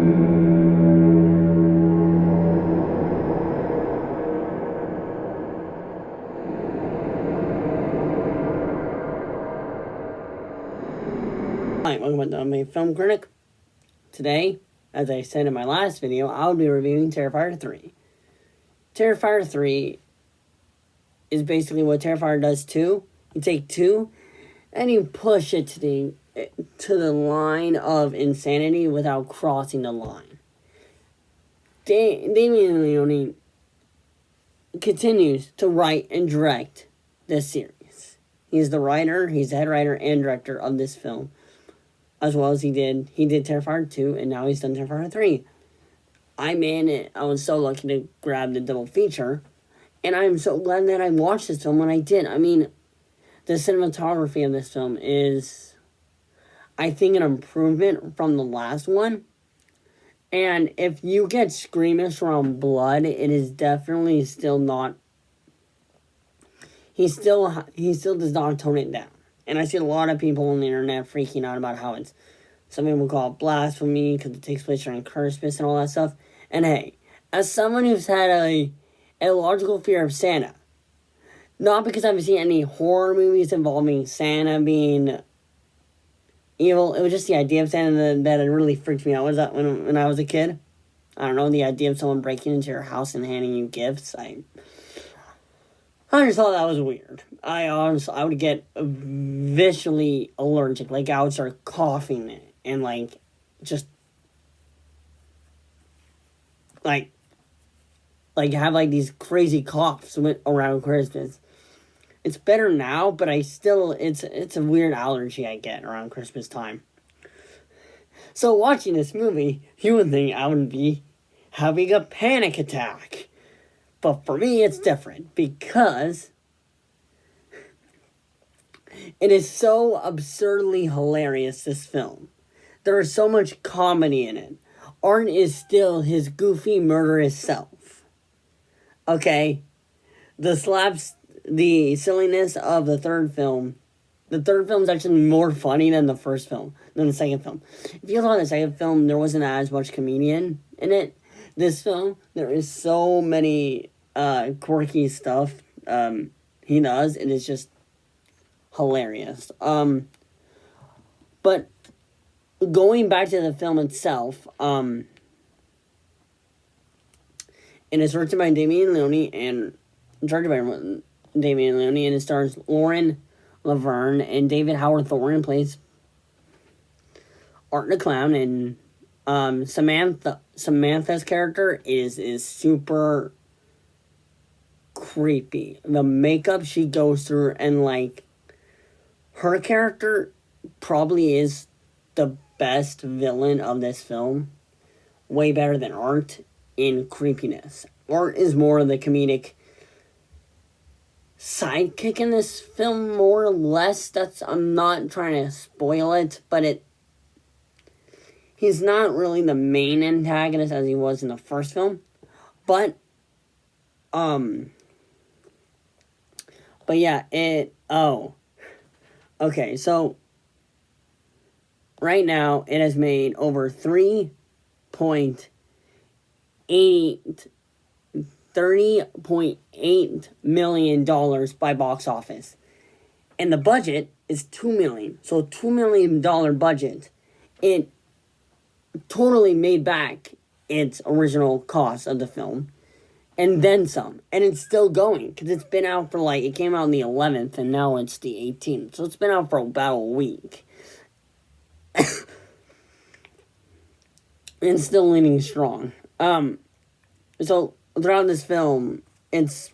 Hi, welcome back to Unpaid Film Critic. Today, as I said in my last video, I'll be reviewing Terrifier 3. Terrifier 3 is basically what Terrifier does 2. You take 2 and you push it to the line of insanity without crossing the line. Damien Leone continues to write and direct this series. He's the writer, he's the head writer and director of this film. As well as he did Terrifier 2, and now he's done Terrifier 3. I was so lucky to grab the double feature, and I'm so glad that I watched this film when I did. I mean, the cinematography of this film is, I think, an improvement from the last one. And if you get squeamish around blood, it is definitely still not... He still does not tone it down. And I see a lot of people on the internet freaking out about how it's... Some people call it blasphemy because it takes place during Christmas and all that stuff. And hey, as someone who's had a logical fear of Santa, not because I've seen any horror movies involving Santa being evil, it was just the idea of Santa that really freaked me out. Was that when I was a kid? I don't know, the idea of someone breaking into your house and handing you gifts. I just thought that was weird. I would get visually allergic. Like, I would start coughing and, like, just, like have, like, these crazy coughs around Christmas. It's better now, but it's a weird allergy I get around Christmas time. So, watching this movie, you would think I would be having a panic attack. But for me, it's different because it is so absurdly hilarious, this film. There is so much comedy in it. Art is still his goofy, murderous self. Okay? The silliness of the third film. The third film is actually more funny than the second film. If you look at the second film, there wasn't as much comedian in it. This film, there is so many quirky stuff he does, and it's just hilarious. But going back to the film itself, it is written by Damien Leone and directed by Damien Leone, and it stars Lauren Laverne, and David Howard Thorne plays Art the Clown, and Samantha's character is super creepy. The makeup she goes through, and, like, her character probably is the best villain of this film. Way better than Art in creepiness. Art is more of the comedic sidekick in this film, more or less. I'm not trying to spoil it, but he's not really the main antagonist as he was in the first film. But yeah, okay, so right now it has made over $30.8 million by box office. And the budget is $2 million. So $2 million budget. It totally made back its original cost of the film. And then some. And it's still going. Because it's been out for, like, it came out on the 11th and now it's the 18th. So it's been out for about a week. And still leaning strong. So throughout this film, it's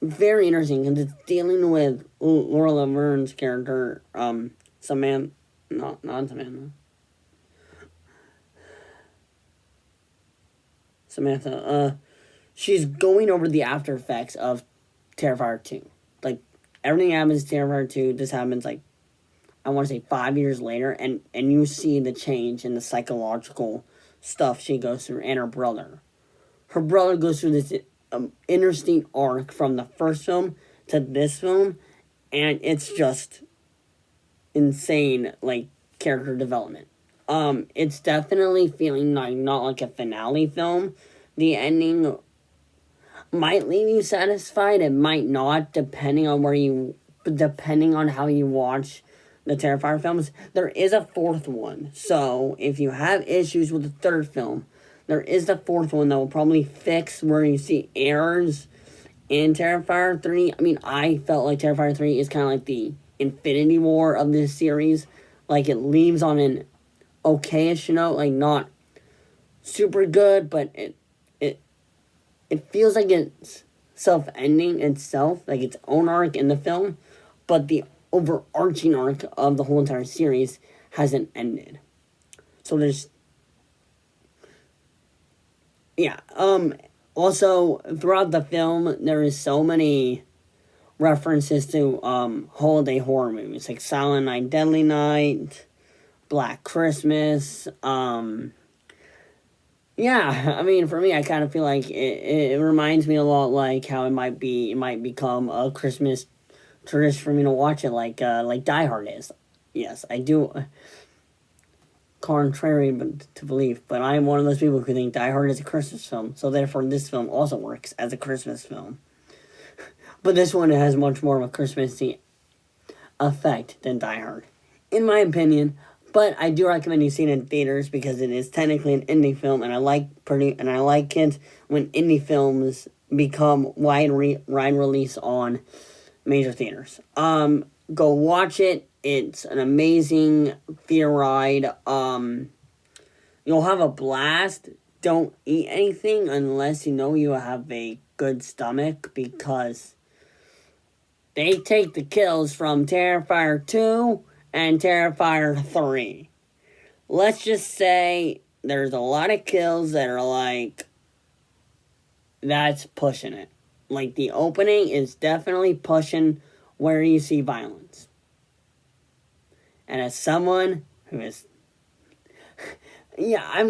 very interesting because it's dealing with Laura Laverne's character, Samantha. She's going over the after effects of Terrifier 2. Like, everything happens in Terrifier 2. This happens, like, I want to say 5 years later, and you see the change in the psychological stuff she goes through, and her brother. Her brother goes through this interesting arc from the first film to this film, and it's just insane, like, character development. It's definitely feeling like not like a finale film. The ending might leave you satisfied, it might not, depending on how you watch the Terrifier films. There is a fourth one, so if you have issues with the third film, there is the fourth one that will probably fix where you see errors in Terrifier 3. I mean, I felt like Terrifier 3 is kind of like the Infinity War of this series. Like, it leaves on an okay-ish note, like, not super good, but it feels like it's self-ending itself, like its own arc in the film, but the overarching arc of the whole entire series hasn't ended. So there's... Yeah, also, throughout the film, there is so many references to, holiday horror movies, like Silent Night, Deadly Night, Black Christmas, yeah, I mean, for me, I kind of feel like it reminds me a lot like how it might become a Christmas tradition for me to watch it, like Die Hard is. Yes, I do. Contrary to belief, but I am one of those people who think Die Hard is a Christmas film, so therefore this film also works as a Christmas film. But this one has much more of a Christmassy effect than Die Hard, in my opinion. But I do recommend you see it in theaters because it is technically an indie film, and I like it when indie films become wide release on major theaters. Go watch it. It's an amazing theater ride. You'll have a blast. Don't eat anything unless you know you have a good stomach, because they take the kills from Terrifier 2 and Terrifier 3. Let's just say there's a lot of kills that are like, that's pushing it. Like, the opening is definitely pushing where you see violence. And as someone who is... yeah,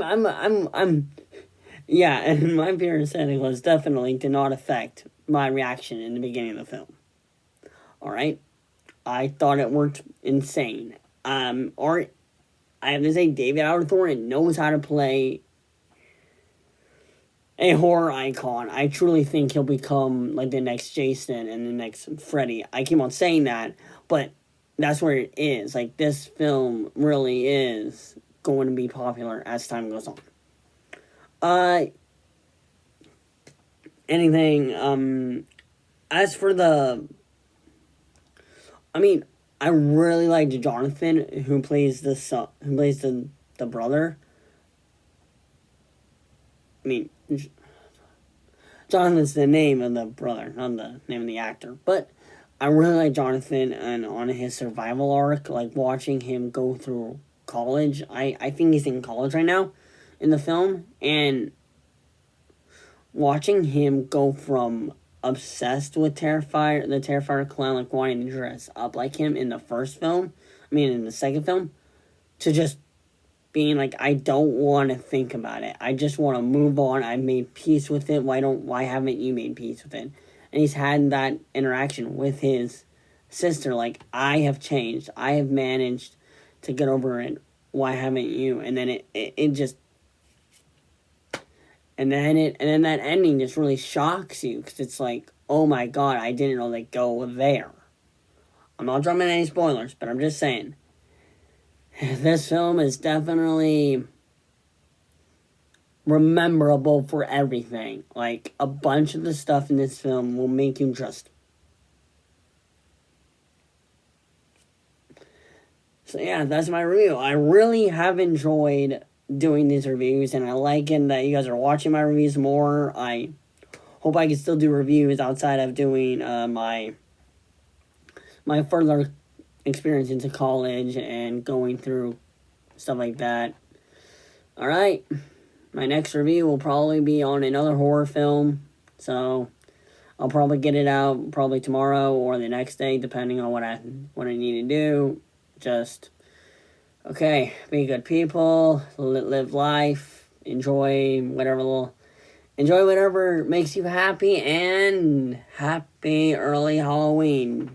yeah, and my pyrocynicals definitely did not affect my reaction in the beginning of the film. Alright? I thought it worked insane. Or I have to say, David Howard Thornton knows how to play a horror icon. I truly think he'll become like the next Jason and the next Freddy. I keep on saying that, but that's where it is. Like, this film really is going to be popular as time goes on. As for the... I mean, I really liked Jonathan, who plays the brother. I mean, Jonathan's the name of the brother, not the name of the actor. But I really like Jonathan, and on his survival arc, like watching him go through college. I think he's in college right now in the film, and watching him go from obsessed with the Terrifier clown, like wanting to dress up like him in the second film, to just being like, I don't want to think about it. I just want to move on. I made peace with it. Why haven't you made peace with it? And he's had that interaction with his sister, like, I have changed. I have managed to get over it. Why haven't you? And then it just... And then that ending just really shocks you, because it's like, oh my god, I didn't know they go there. I'm not dropping any spoilers, but I'm just saying, this film is definitely rememberable for everything. Like, a bunch of the stuff in this film will make you just... So yeah, that's my review. I really have enjoyed doing these reviews, and I like it that you guys are watching my reviews more. I hope I can still do reviews outside of doing my further experience into college and going through stuff like that. Alright, my next review will probably be on another horror film, so I'll probably get it out probably tomorrow or the next day, depending on what I need to do. Just... okay, be good people, live life, enjoy whatever makes you happy, and happy early Halloween.